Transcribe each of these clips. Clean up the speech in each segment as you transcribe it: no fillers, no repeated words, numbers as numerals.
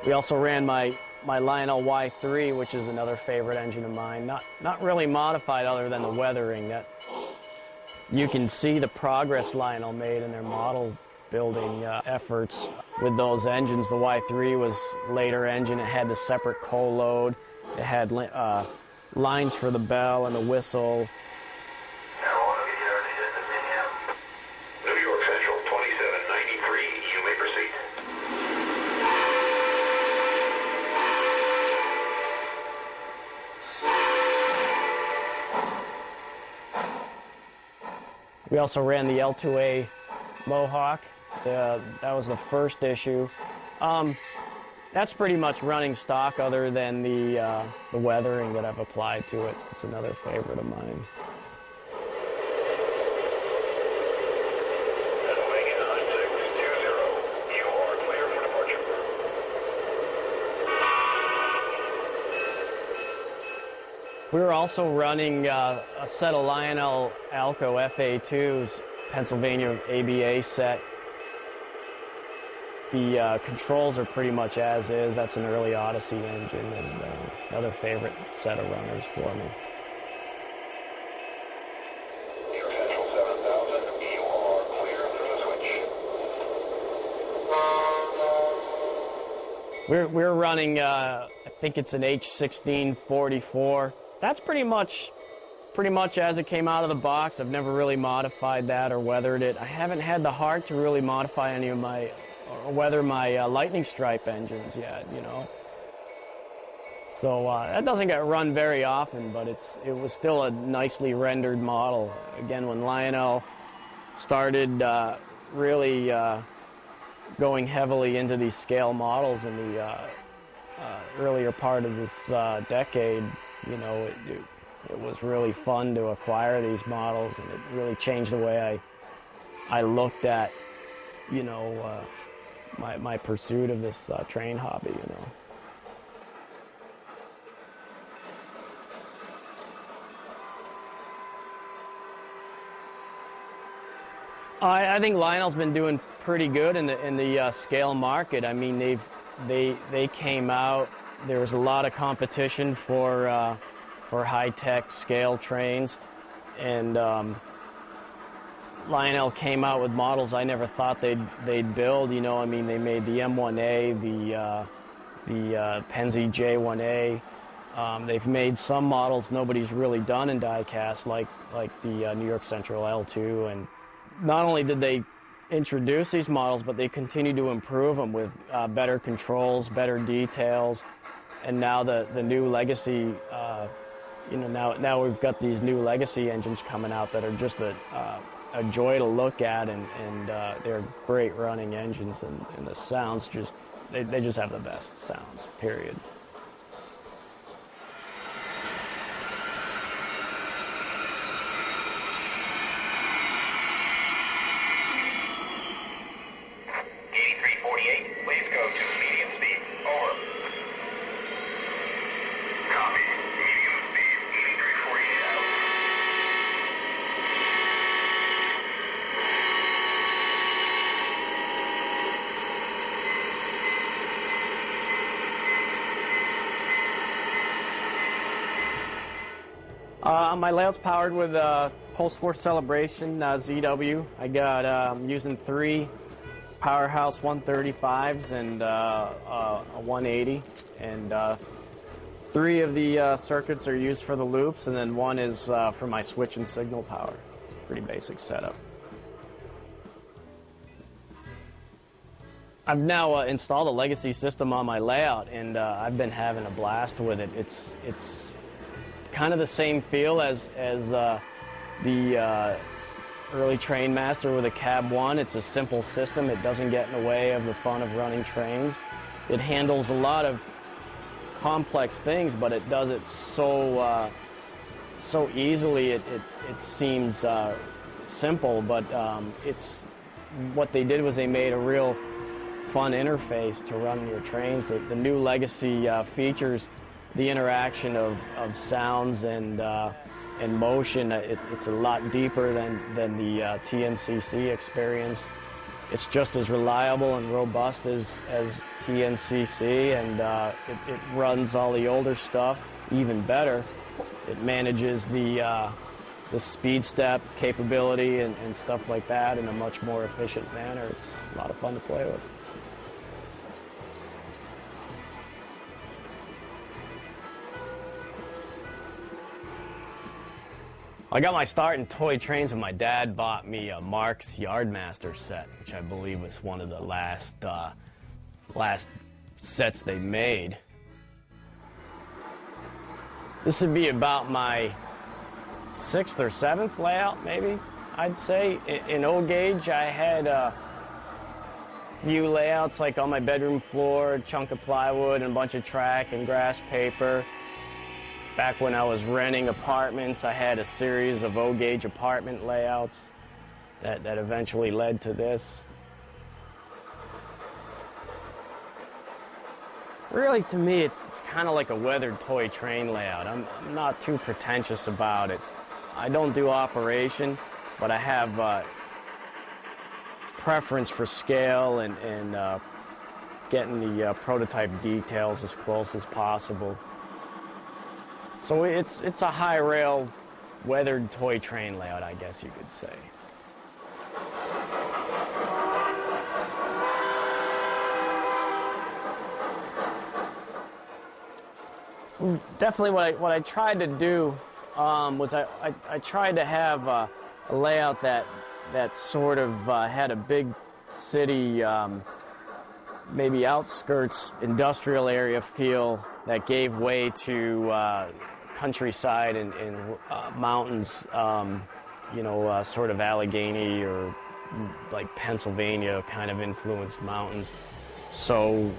We also ran my Lionel Y3, which is another favorite engine of mine. Not really modified other than the weathering. That you can see the progress Lionel made in their model building efforts with those engines. The Y3 was a later engine. It had the separate coal load. It had lines for the bell and the whistle. New York Central 2793, you may proceed. We also ran the L2A Mohawk. That was the first issue. That's pretty much running stock other than the weathering that I've applied to it. It's another favorite of mine. We were also running a set of Lionel Alco FA2s, Pennsylvania ABA set. The controls are pretty much as is. That's an early Odyssey engine, and another favorite set of runners for me. New York Central 7000, you are clear through the switch. We're running, I think it's an H1644. That's pretty much as it came out of the box. I've never really modified that or weathered it. I haven't had the heart to really modify any of my, or weather my lightning stripe engines yet, you know. So that doesn't get run very often, but it was still a nicely rendered model. Again, when Lionel started really going heavily into these scale models in the earlier part of this decade, you know, it was really fun to acquire these models, and it really changed the way I looked at, you know, my pursuit of this train hobby, you know. I think Lionel's been doing pretty good in the scale market. I mean, they came out. There was a lot of competition for high-tech scale trains, and Lionel came out with models I never thought they'd build. You know, I mean, they made the M1A, the Penzi J1A. They've made some models nobody's really done in die-cast, like the New York Central L2. And not only did they introduce these models, but they continue to improve them with better controls, better details. And now the new legacy, you know, now we've got these new legacy engines coming out that are just a joy to look at, and they're great running engines, and the sounds just, they just have the best sounds, period. My layout's powered with Post-Force Celebration ZW. I got using 3 Powerhouse 135s and a 180, and 3 of the circuits are used for the loops, and then 1 is for my switch and signal power. Pretty basic setup. I've now installed a legacy system on my layout, and I've been having a blast with it. It's kind of the same feel as the early Trainmaster with a Cab 1. It's a simple system. It doesn't get in the way of the fun of running trains. It handles a lot of complex things, but it does it so easily. It seems simple, but it's what they did was they made a real fun interface to run your trains. The new legacy features the interaction of sounds and motion. It's a lot deeper than the TMCC experience. it's just as reliable and robust as TNCC, and it runs all the older stuff even better. It manages the speed step capability and stuff like that in a much more efficient manner. It's a lot of fun to play with. I got my start in toy trains when my dad bought me a Mark's Yardmaster set, which I believe was one of the last sets they made. This would be about my 6th or 7th layout, maybe, I'd say. In O-Gauge, I had a few layouts, like on my bedroom floor, a chunk of plywood and a bunch of track and grass paper. Back when I was renting apartments, I had a series of O-Gauge apartment layouts that eventually led to this. Really, to me, it's kind of like a weathered toy train layout. I'm not too pretentious about it. I don't do operation, but I have preference for scale and getting the prototype details as close as possible. So it's a high rail weathered toy train layout, I guess you could say. Definitely what I tried to do was I tried to have a layout that sort of had a big city, maybe outskirts industrial area feel that gave way to countryside and mountains, sort of Allegheny or like Pennsylvania kind of influenced mountains. So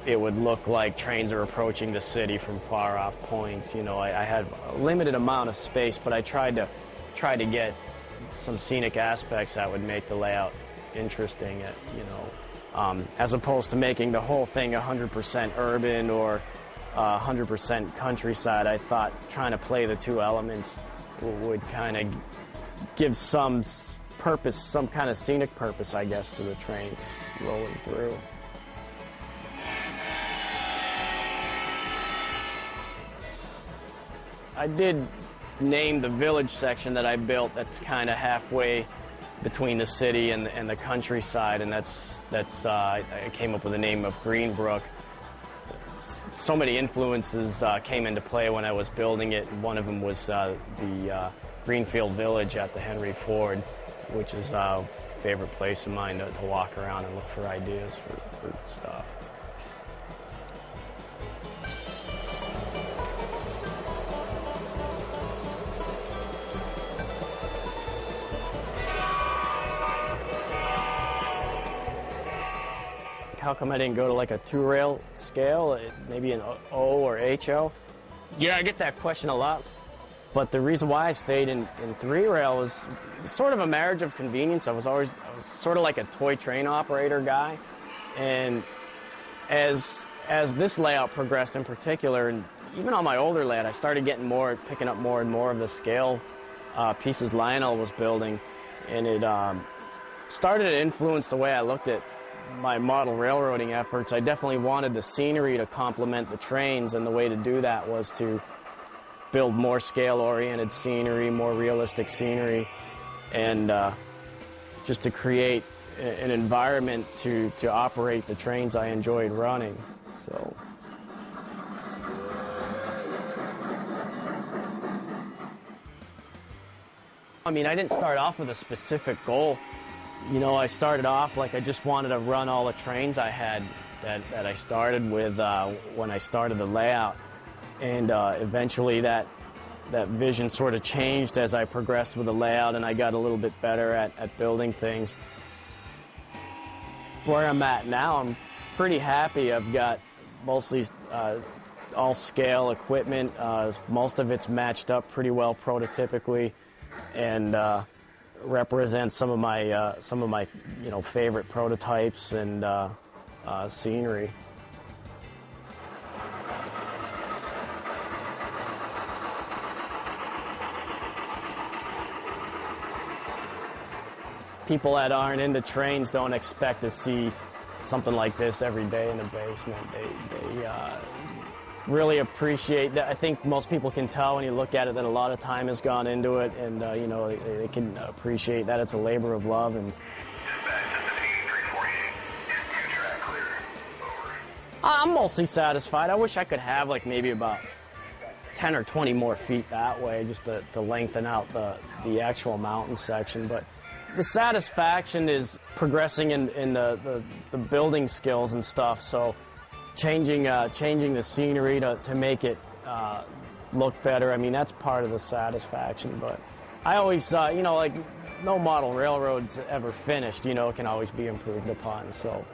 it would look like trains are approaching the city from far off points. I had a limited amount of space, but I tried to get some scenic aspects that would make the layout interesting, as opposed to making the whole thing 100% urban or 100% countryside. I thought trying to play the two elements would kind of give some purpose, some kind of scenic purpose, I guess, to the trains rolling through. I did name the village section that I built that's kind of halfway between the city and the countryside, and I came up with the name of Greenbrook. So many influences came into play when I was building it, and one of them was the Greenfield Village at the Henry Ford, which is a favorite place of mine to walk around and look for ideas for stuff. How come I didn't go to like a 2-rail scale, maybe an O or HO? Yeah, I get that question a lot. But the reason why I stayed in 3-rail was sort of a marriage of convenience. I was sort of like a toy train operator guy. And as this layout progressed in particular, and even on my older layout, I started picking up more and more of the scale pieces Lionel was building. And it started to influence the way I looked at my model railroading efforts. I definitely wanted the scenery to complement the trains, and the way to do that was to build more scale-oriented scenery, more realistic scenery, and just to create an environment to operate the trains I enjoyed running. So. I mean, I didn't start off with a specific goal. I started off like I just wanted to run all the trains I had that I started with when I started the layout. And eventually that vision sort of changed as I progressed with the layout, and I got a little bit better at building things. Where I'm at now, I'm pretty happy. I've got mostly all scale equipment. Most of it's matched up pretty well prototypically, and represents some of my favorite prototypes and scenery. people that aren't into trains don't expect to see something like this every day in the basement. They really appreciate that. I think most people can tell when you look at it that a lot of time has gone into it, and you know, they can appreciate that it's a labor of love. And I'm mostly satisfied. I wish I could have like maybe about 10 or 20 more feet that way, just to lengthen out the actual mountain section. But the satisfaction is progressing in the building skills and stuff. So changing the scenery to make it look better. I mean, that's part of the satisfaction. But I always, you know, like no model railroad's ever finished. You know, it can always be improved upon. So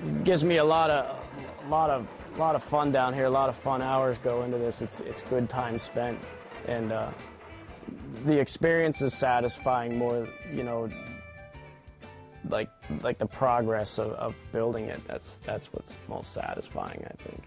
it gives me a lot of fun down here. A lot of fun hours go into this. It's good time spent, and the experience is satisfying more. You know, like the progress of building it. That's what's most satisfying, I think.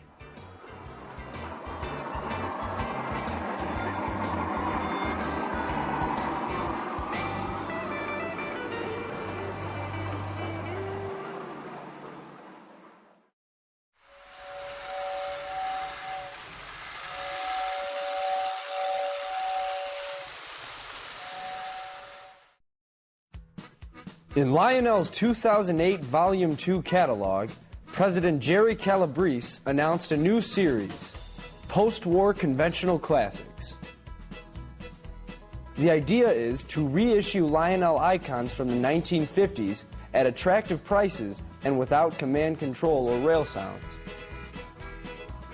In Lionel's 2008 Volume 2 catalog, President Jerry Calabrese announced a new series, Post-War Conventional Classics. The idea is to reissue Lionel icons from the 1950s at attractive prices and without command control or rail sounds.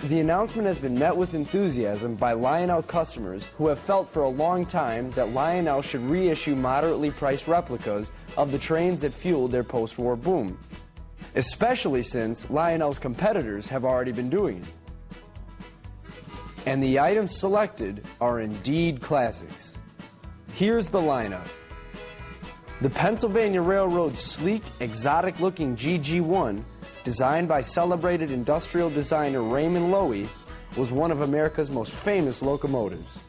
The announcement has been met with enthusiasm by Lionel customers who have felt for a long time that Lionel should reissue moderately priced replicas of the trains that fueled their post-war boom, especially since Lionel's competitors have already been doing it. And the items selected are indeed classics. Here's the lineup. The Pennsylvania Railroad's sleek, exotic-looking GG1, designed by celebrated industrial designer Raymond Loewy, was one of America's most famous locomotives.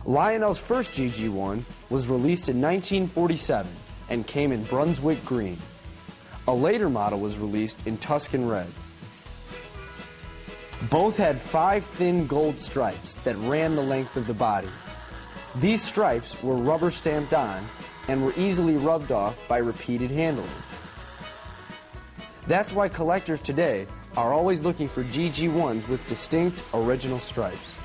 Lionel's first GG1 was released in 1947 and came in Brunswick green. A later model was released in Tuscan red. Both had 5 thin gold stripes that ran the length of the body. These stripes were rubber stamped on and were easily rubbed off by repeated handling. That's why collectors today are always looking for GG1s with distinct original stripes.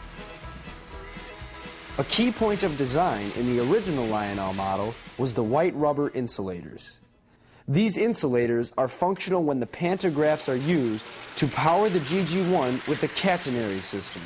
A key point of design in the original Lionel model was the white rubber insulators. These insulators are functional when the pantographs are used to power the GG1 with the catenary system.